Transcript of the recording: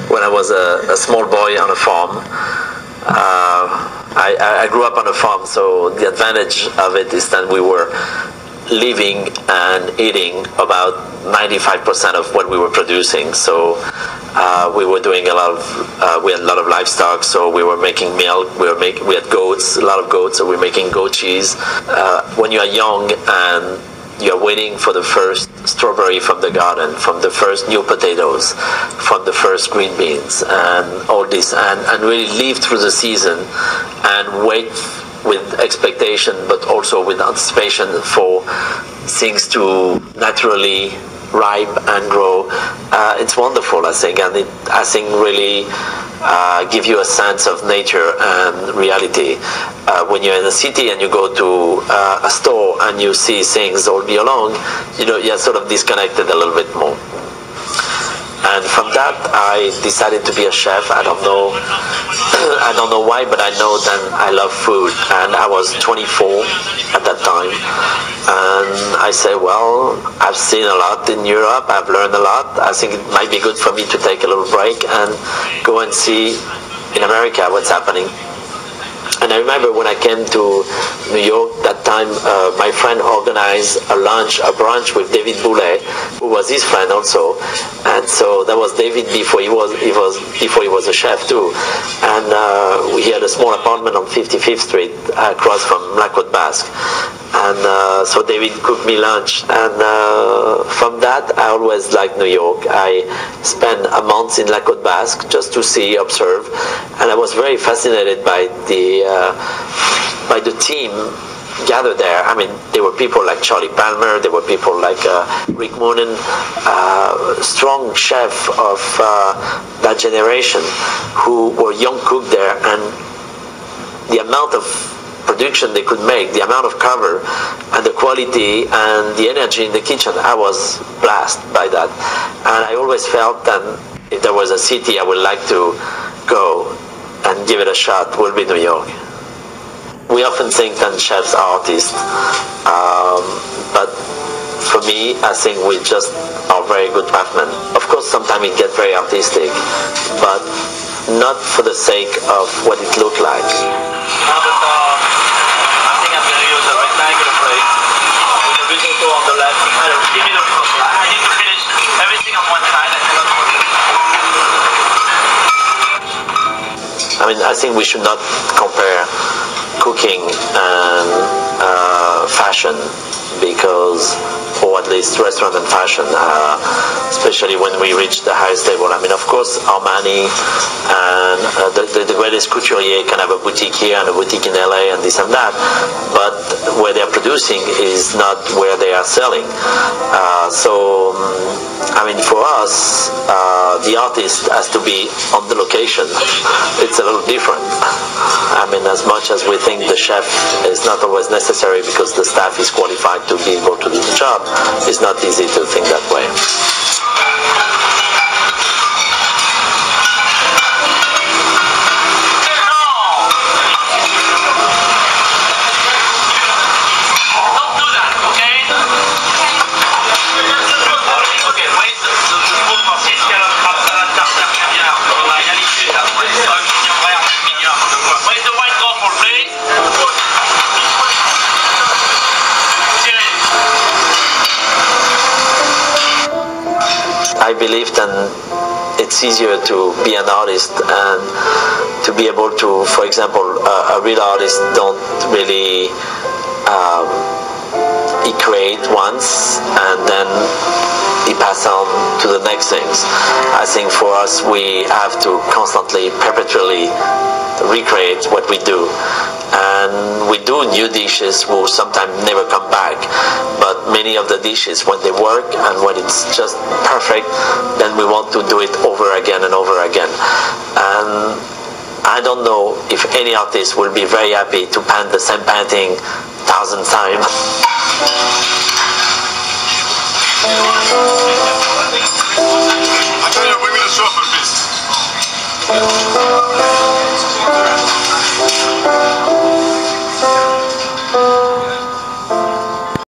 when I was a small boy on a farm. I grew up on a farm, so the advantage of it is that we were living and eating about 95% of what we were producing. So we were doing a lot of, we had a lot of livestock, so we were making milk, we had goats, a lot of goats, so we were making goat cheese. When you are young and you're waiting for the first strawberry from the garden, from the first new potatoes, from the first green beans, and all this, and really live through the season and wait with expectation, but also with anticipation for things to naturally ripe and grow. It's wonderful, I think, and I think really give you a sense of nature and reality. When you're in a city and you go to a store and you see things all year long, you're sort of disconnected a little bit more. And from that, I decided to be a chef. I don't know why, but I know that I love food. And I was 24 at that time. And I said, well, I've seen a lot in Europe. I've learned a lot. I think it might be good for me to take a little break and go and see in America what's happening. And I remember when I came to New York that time, my friend organized a brunch with David Boulud, who was his friend also. And so that was David before he was a chef too. And he had a small apartment on 55th Street across from La Côte Basque. And so David cooked me lunch. And from that, I always liked New York. I spent a month in La Côte Basque just to see, observe. And I was very fascinated by the team gathered there. I mean, there were people like Charlie Palmer, there were people like Rick Moonen, strong chef of that generation who were young cook there, and the amount of production they could make, the amount of cover and the quality and the energy in the kitchen, I was blessed by that. And I always felt that if there was a city I would like to go and give it a shot, will be New York. We often think that chefs are artists, but for me, I think we just are very good craftsmen. Of course, sometimes it gets very artistic, but not for the sake of what it looked like. Now that I think I'm going to use a rectangular plate with the risotto on the left. Give me the risotto. I need to finish everything on one side. I mean, I think we should not compare cooking and fashion, because, or at least restaurant and fashion, especially when we reach the highest level. I mean, of course, Armani and the greatest couturier can have a boutique here and a boutique in LA and this and that, but where they're producing is not where they are selling. So, I mean, for us, the artist has to be on the location. It's a little different. I mean, as much as we think the chef is not always necessary because the staff is qualified to be able to do the job, it's not easy to think that way. I believe that it's easier to be an artist and to be able to, for example, a real artist don't really he create once and then he pass on to the next things. I think for us we have to constantly, perpetually recreate what we do. And we do new dishes will sometimes never come back, but many of the dishes, when they work and when it's just perfect, then we want to do it over again and over again. And I don't know if any artist will be very happy to paint the same painting 1,000 times. I tell you, bring me the